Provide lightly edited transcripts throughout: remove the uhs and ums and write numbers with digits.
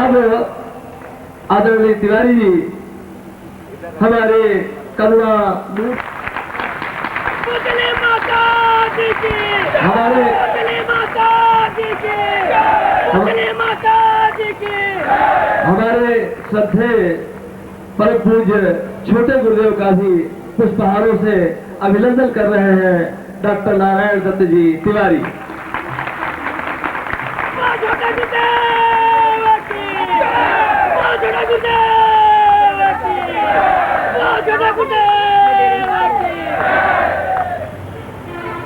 अब आदरणीय तिवारी जी हमारे करुणा हमारे हमारे श्रद्धे परम पूज्य छोटे गुरुदेव का भी पुष्पहारों से अभिनंदन कर रहे हैं डॉक्टर नारायण दत्त जी तिवारी।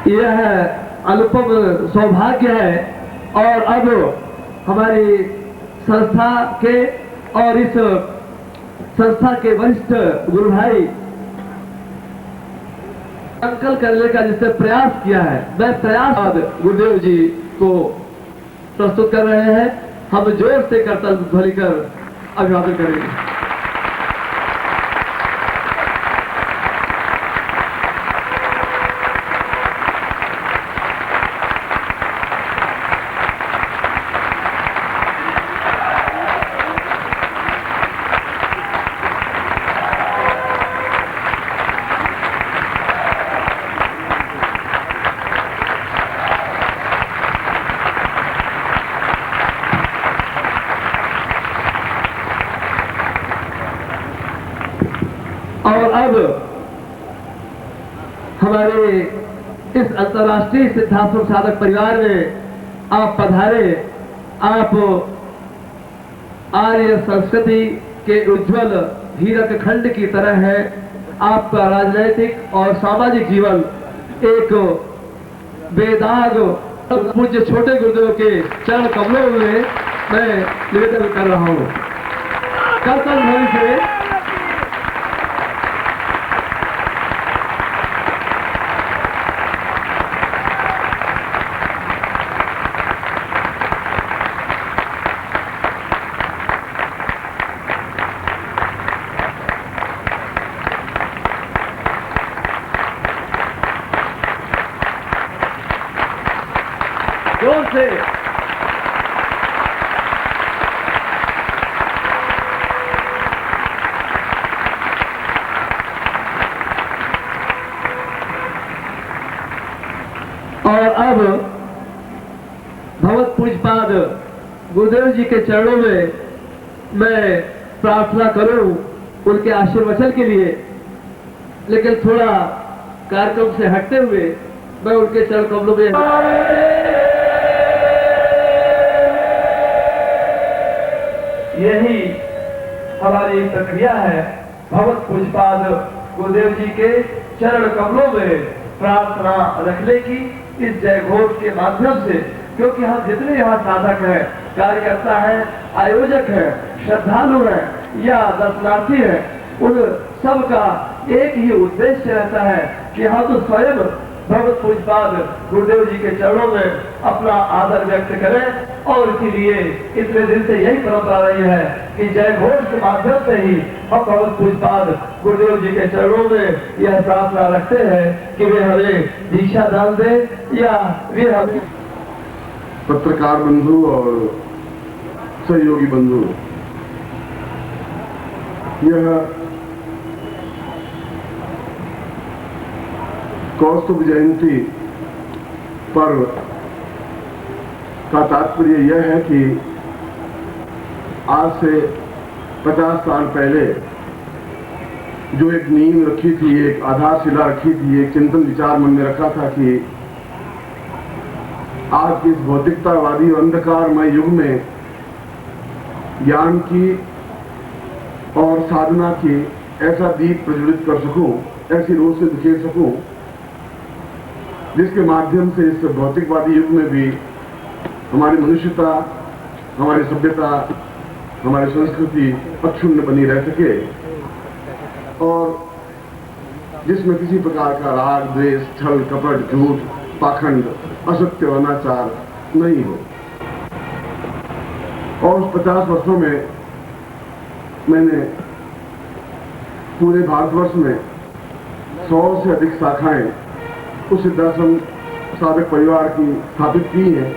यह अनुपम सौभाग्य है और अब हमारी संस्था के और इस संस्था के वरिष्ठ गुरु भाई संकल्प करने का जिसने प्रयास किया है, वह प्रयास गुरुदेव जी को प्रस्तुत कर रहे हैं। हम जोर से करतल ध्वनि कर अभिवादन करेंगे। और अब हमारे इस अंतर्राष्ट्रीय सिद्धांत साधक परिवार में आप पधारे। आप आर्य संस्कृति के उज्जवल हीरक खंड की तरह है। आपका राजनैतिक और सामाजिक जीवन एक बेदाग पूज्य छोटे गुरुदेव के चरण कमलों में मैं निवेदन कर रहा हूँ। करतल ध्वनि से जोर से और अब भगवत पूज्यपाद गुरुदेव जी के चरणों में मैं प्रार्थना करूं उनके आशीर्वचन के लिए, लेकिन थोड़ा कार्यक्रम से हटते हुए मैं उनके चरण कमलों में यही हमारी प्रक्रिया है भगवत पूज्यपाद गुरुदेव जी के चरण कमलों में प्रार्थना रखने की इस जय घोष के माध्यम से, क्योंकि हम जितने यहाँ साधक हैं, कार्यकर्ता हैं, आयोजक हैं, श्रद्धालु हैं या दर्शनार्थी हैं, उन सबका एक ही उद्देश्य रहता है कि हम स्वयं भगवत पूज्यपाद गुरुदेव जी के चरणों में अपना आदर व्यक्त करें। और इसीलिए इतने दिन से यही परंपरा रही है कि जय घोष के माध्यम से ही हम भगवत पूज्यपाद गुरुदेव जी के चरणों में यह प्रार्थना रखते हैं कि वे हमें दीक्षा दान दे या वे हमें। पत्रकार बंधु और सहयोगी बंधु, यह कौस्तुभ जयंती पर्व का तात्पर्य यह है कि आज से 50 साल पहले जो एक नींव रखी थी, एक आधारशिला रखी थी, एक चिंतन विचार मन में रखा था कि आज के इस भौतिकतावादी और अंधकारमय युग में ज्ञान की और साधना की ऐसा दीप प्रज्वलित कर सकूं, ऐसी रोशनी बिखेर सकूं जिसके माध्यम से इस भौतिकवादी युग में भी हमारी मनुष्यता, हमारी सभ्यता, हमारी संस्कृति अक्षुण्ण बनी रह सके और जिसमें किसी प्रकार का राग, द्वेष, छल, कपट, झूठ, पाखंड, असत्य, अनाचार नहीं हो। और उस 50 वर्षों में मैंने पूरे भारतवर्ष में 100 से अधिक शाखाएं उस सिद्धाश्रम साधक परिवार की स्थापित की हैं,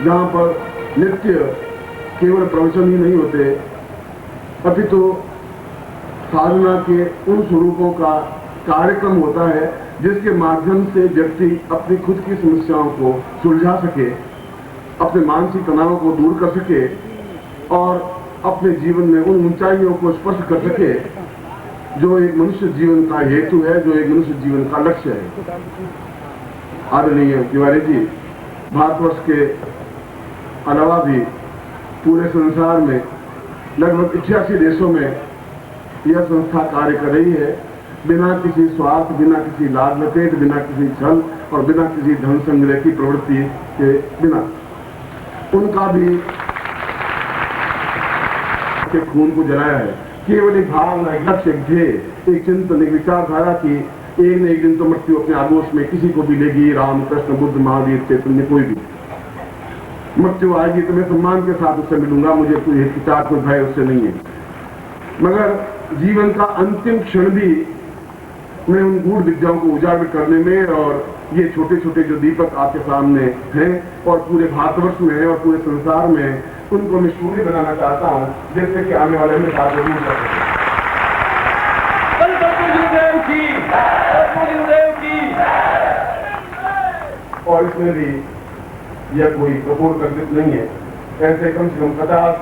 जहां पर नित्य केवल प्रवचन ही नहीं होते, अपितु साधना के उन स्वरूपों का कार्यक्रम होता है जिसके माध्यम से व्यक्ति अपनी खुद की समस्याओं को सुलझा सके, अपने मानसिक तनाव को दूर कर सके और अपने जीवन में उन ऊंचाइयों को स्पर्श कर सके जो एक मनुष्य जीवन का हेतु है, जो एक मनुष्य जीवन का लक्ष्य है। आदरणीय तिवारी जी, भारतवर्ष के अलावा भी पूरे संसार में लगभग 88 देशों में यह संस्था कार्य कर रही है, बिना किसी स्वार्थ, बिना किसी लाभ लपेट, बिना किसी छल और बिना किसी धन संग्रह की प्रवृत्ति के बिना। उनका भी के खून को जलाया है, केवल एक भावना, एक लक्ष्य, एक ध्येय, एक चिंतन, एक विचारधारा की एक न एक दिन तो मृत्यु अपने आगोश में किसी को भी लेगी। राम, कृष्ण, बुद्ध, महावीर, चैतन्य, कोई भी मृत्यु आएगी तो मैं सम्मान के साथ उससे मिलूंगा, मुझे कोई हिचकिचाहट, कोई भय उससे नहीं है। मगर जीवन का अंतिम क्षण भी मैं उन गूढ़ विद्याओं को उजागर करने में, और ये छोटे छोटे जो दीपक आपके सामने हैं और पूरे भारतवर्ष में और पूरे संसार में, उनको मैं सूर्य बनाना चाहता हूँ, जिससे कि आने वाले में साथ दूर कर सके। और इसमें भी यह कोई कपूर कल्पित नहीं है, ऐसे कम से कम 50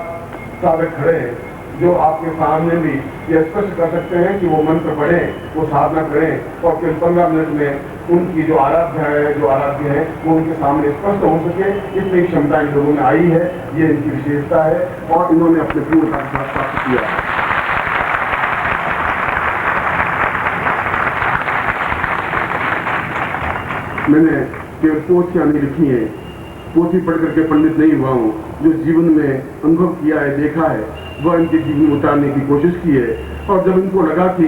साधक खड़े हैं जो आपके सामने भी यह स्पष्ट कर सकते हैं कि वो मंत्र पढ़ें, वो साधना करें और केवल 15 मिनट में उनकी जो आराध्य है, जो आराध्य है, वो उनके सामने स्पष्ट हो सके। इतनी क्षमता इन लोगों में आई है, ये इनकी विशेषता है और इन्होंने अपने पूर्णता के साथ प्राप्त किया है। मैंने केवल पोथियां नहीं लिखी है, पोथी पढ़ करके पंडित नहीं हुआ हूँ, जो जीवन में अनुभव किया है, देखा है, वह इनके जीवन में उतारने की कोशिश की है। और जब इनको लगा कि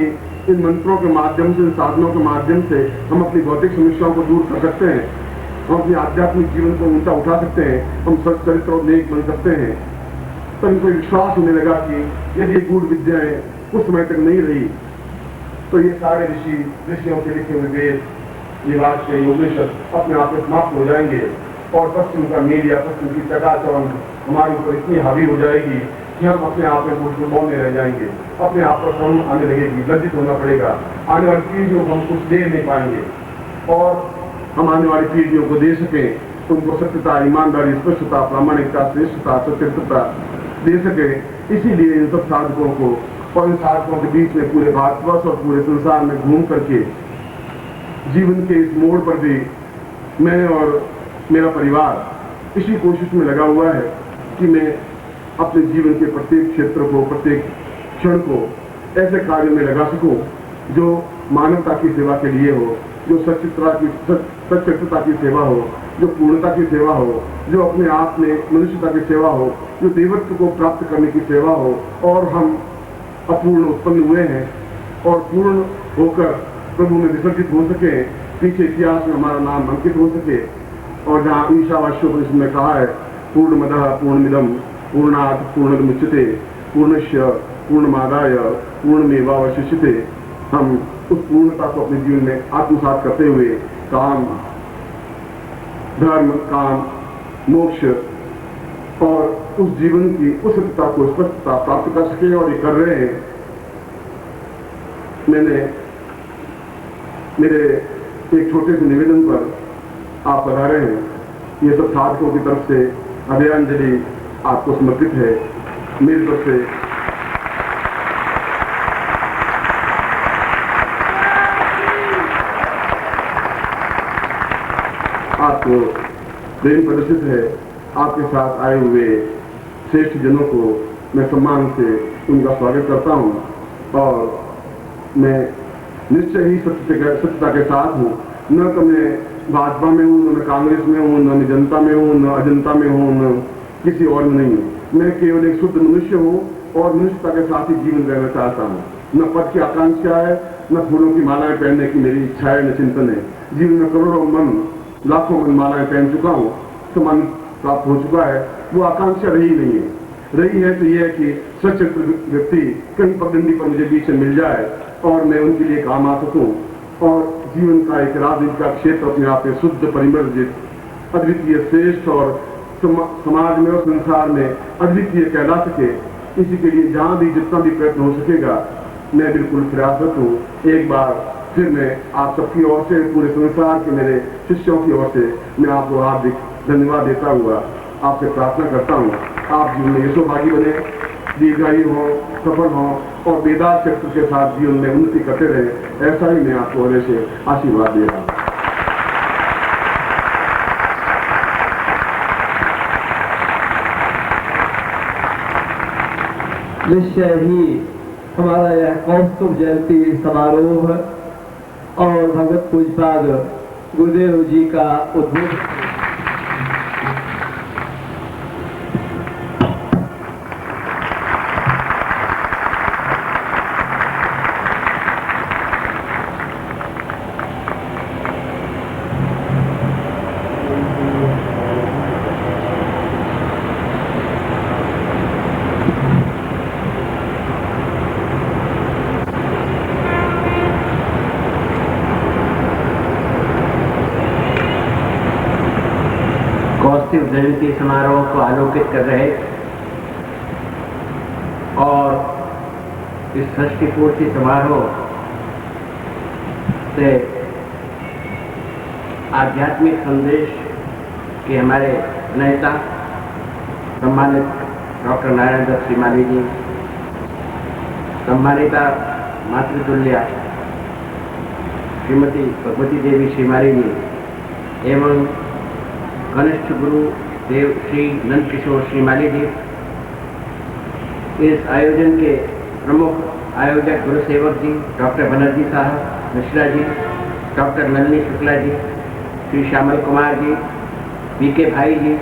इन मंत्रों के माध्यम से, इन साधनों के माध्यम से हम अपनी भौतिक समस्याओं को दूर कर सकते हैं, हम अपने आध्यात्मिक जीवन को ऊंचा उठा सकते हैं, हम सच्चरित्र और नेक बन सकते हैं, तो इनको विश्वास होने लगा कि यदि गूढ़ विद्याएं कुछ समय तक नहीं रही तो ये सारे ऋषियों के लिखे हुए वेद, ये वाक्य, उपनिषद अपने आप में समाप्त हो जाएंगे और पश्चिम का मीडिया, पश्चिम की चकाचौंध हमारे ऊपर इतनी हावी हो जाएगी कि हम अपने आप में कुछ मौन रह जाएंगे, अपने आप पर शर्म आने लगेगी, लज्जित होना पड़ेगा। आने वाली पीढ़ियों को हम कुछ दे नहीं पाएंगे और हम आने वाली पीढ़ियों को दे सकें, उनको सत्यता, ईमानदारी, स्पष्टता, प्रामाणिकता, श्रेष्ठता, सत्यता दे सके। इसीलिए इन सब साधकों को और इन साधकों के बीच में पूरे भारतवर्ष और पूरे संसार में घूम करके जीवन के इस मोड़ पर भी मैं और मेरा परिवार इसी कोशिश में लगा हुआ है कि मैं अपने जीवन के प्रत्येक क्षेत्र को, प्रत्येक क्षण को ऐसे कार्य में लगा सकूं जो मानवता की सेवा के लिए हो, जो सच्चित्रता की सेवा हो, जो पूर्णता की सेवा हो, जो अपने आप में मनुष्यता की सेवा हो, जो देवत्व को प्राप्त करने की सेवा हो। और हम अपूर्ण उत्पन्न हुए हैं और पूर्ण होकर प्रभु में विसर्जित हो सके, पीछे इतिहास में हमारा नाम अंकित हो सके। और जहाँ ईशावास्योपनिषद में कहा है पूर्णमदः पूर्णमिदं पूर्णात् पूर्णमुच्यते पूर्णस्य पूर्णमादाय पूर्णमेवावशिष्यते, हम उस पूर्णता को अपने जीवन में आत्मसात करते हुए काम, धर्म, काम, मोक्ष और उस जीवन की उस सत्यता को, स्पष्टता प्राप्त कर सके। और ये कर रहे हैं। मैंने मेरे एक छोटे से निवेदन पर आप पधारे हैं, ये सब साधकों की तरफ से अभयांजलि आपको समर्पित है। मेरी तरफ से आपको प्रेम प्रदर्शित है। आपके साथ आए हुए श्रेष्ठ जनों को मैं सम्मान से उनका स्वागत करता हूं और मैं निश्चय ही सत्यता के साथ हूं। न तो मैं भाजपा में हूं, न मैं कांग्रेस में हूं, न मैं जनता में हूं, न अजंता में हूं, न किसी और में नहीं हूं। मैं केवल एक शुद्ध मनुष्य हूं और मनुष्यता के साथ ही जीवन रहना चाहता हूं। न पद की आकांक्षा है, न फूलों की मालाएं पहनने की मेरी इच्छा है, न चिंतन है। जीवन में करोड़ों मन, लाखों मन मालाएं पहन चुका हूं, सम्मान प्राप्त हो चुका है। वो आकांक्षा रही नहीं है। रही है तो यह है कि सच्चित्र व्यक्ति कहीं पगडंडी पर मुझे बीच में मिल जाए और मैं उनके लिए काम आ सकूं और जीवन का एक राजनीति का क्षेत्र अपने आप में शुद्ध, परिमर्जित, अद्वितीय, श्रेष्ठ और समाज में और संसार में अद्वितीय कहला सके, इसी के लिए जहां भी जितना भी प्रयत्न हो सकेगा मैं बिल्कुल प्रयासरत हूँ। एक बार फिर मैं आप सबकी ओर से, पूरे संसार के मेरे शिष्यों की ओर से मैं आपको हार्दिक धन्यवाद देता हुआ आपसे प्रार्थना करता हूँ, आप जीवन में यशोभागी बने, दीर्घायु हो, सफल हो और बेदार चक्र के साथ जीवन में उन्नति करते रहे, ऐसा ही मैं आपको होने से आशीर्वाद दे रहा हूँ। निश्चय ही हमारा यह कौस्तुभ जयंती समारोह और भगवत पूजपाद गुरुदेव जी का उद्बोधन कौस्तुभ जयंती समारोह को आलोकित कर रहे और इस षष्ठी पूर्ति समारोह से आध्यात्मिक संदेश के हमारे नेता सम्मानित डॉक्टर नारायण दत्त श्रीमाली जी, सम्मानिता मातृतुल्या श्रीमती भगवती देवी श्रीमाली जी एवं कनिष्ठ गुरु देव श्री नंद किशोर श्रीमाली जी, इस आयोजन के प्रमुख आयोजक गुरु सेवक जी डॉक्टर बनर्जी साहब मिश्रा जी, डॉक्टर नलिनी शुक्ला जी, श्री श्यामल कुमार जी, वीके भाई जी,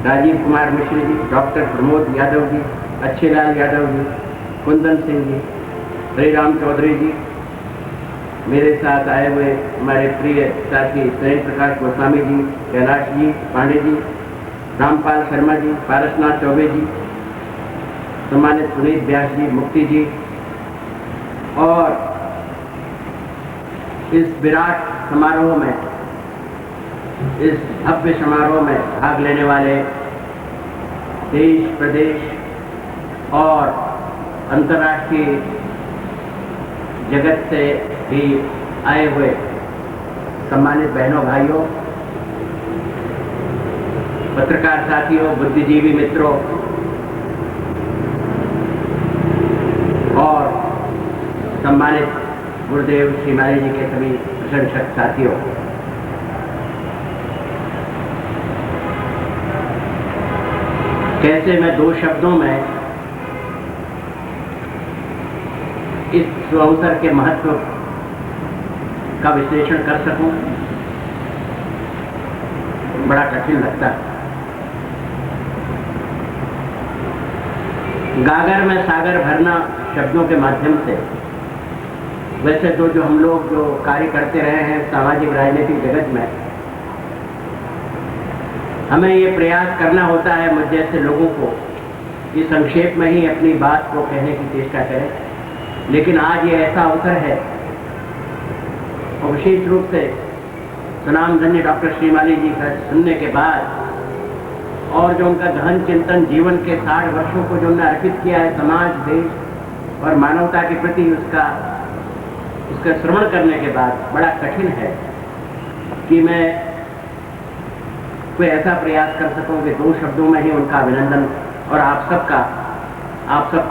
राजीव कुमार मिश्र जी, डॉक्टर प्रमोद यादव जी, अच्छेलाल यादव जी, कुंदन सिंह जी, हरिराम चौधरी जी, मेरे साथ आए हुए हमारे प्रिय साथी सैन प्रकाश गोस्वामी जी, कैलाश जी पांडे जी, रामपाल शर्मा जी, पारसनाथ चौबे जी, सम्मानित सुनीत व्यास जी, मुक्ति जी, और इस विराट समारोह में, इस भव्य समारोह में भाग लेने वाले देश प्रदेश और अंतर्राष्ट्रीय जगत से भी आए हुए सम्मानित बहनों भाइयों, पत्रकार साथियों, बुद्धिजीवी मित्रों और सम्मानित गुरुदेव श्रीमाली जी के सभी प्रशंसक साथियों, कैसे मैं दो शब्दों में इस अवसर के महत्व का विश्लेषण कर सकूं, बड़ा कठिन लगता है। गागर में सागर भरना शब्दों के माध्यम से, वैसे तो जो हम लोग जो कार्य करते रहे हैं सामाजिक राजनीतिक जगत में, हमें ये प्रयास करना होता है मुझ जैसे लोगों को कि संक्षेप में ही अपनी बात को कहने की चेष्टा करें, लेकिन आज ये ऐसा अवसर है और विशेष रूप से सुनाम धन्य डॉक्टर श्रीमाली जी का सुनने के बाद और जो उनका गहन चिंतन जीवन के 60 वर्षों को जो उन्होंने अर्पित किया है समाज, देश और मानवता के प्रति, उसका श्रवण करने के बाद बड़ा कठिन है कि मैं कोई ऐसा प्रयास कर सकूं कि दो शब्दों में ही उनका अभिनंदन और आप सबका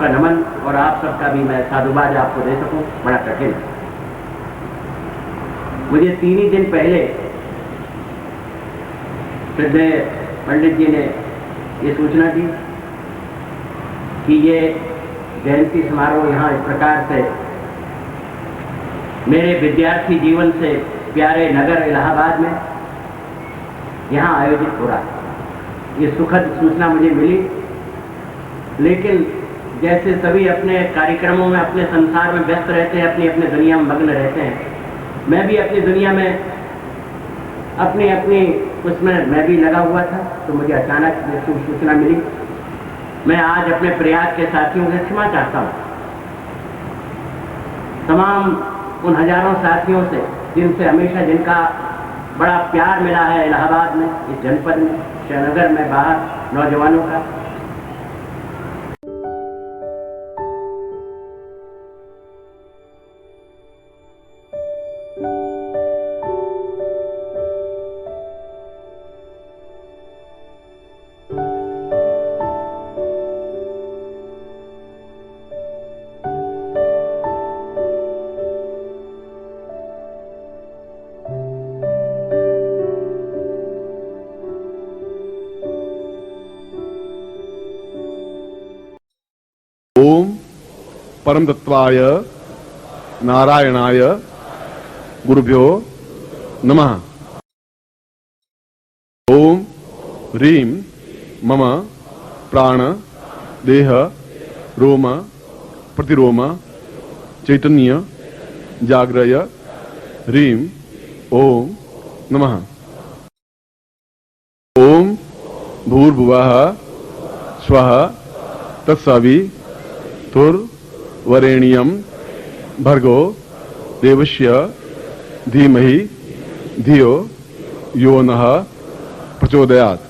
नमन और आप सबका भी मैं साधुवाद आपको दे सकूं, बड़ा कठिन है। मुझे 3 ही दिन पहले श्रद्धेय पंडित जी ने ये सूचना दी कि ये जयंती समारोह यहाँ इस प्रकार से मेरे विद्यार्थी जीवन से प्यारे नगर इलाहाबाद में यहाँ आयोजित हो रहा है। ये सुखद सूचना मुझे मिली, लेकिन जैसे सभी अपने कार्यक्रमों में, अपने संसार में व्यस्त रहते हैं, अपनी अपनी दुनिया में मग्न रहते हैं, मैं भी अपनी दुनिया में अपनी उसमें मैं भी लगा हुआ था। तो मुझे अचानक ये सूचना मिली। मैं आज अपने प्रयास के साथियों से क्षमा चाहता हूँ, तमाम उन हजारों साथियों से जिनसे हमेशा जिनका बड़ा प्यार मिला है इलाहाबाद में, इस जनपद में, श्रीनगर में बाहर नौजवानों का। ओम परमतत्वाय नारायणाय गुरुभ्यो नमः। ओम ह्रीं मम प्राण देह रोम प्रतिरोम चैतन्य जाग्रय ह्रीं ओम नमः। ओम भूर्भुवः स्वः तत्सवितुर्वरेण्यं भर्गो देवस्य धीमहि धियो यो नः प्रचोदयात्।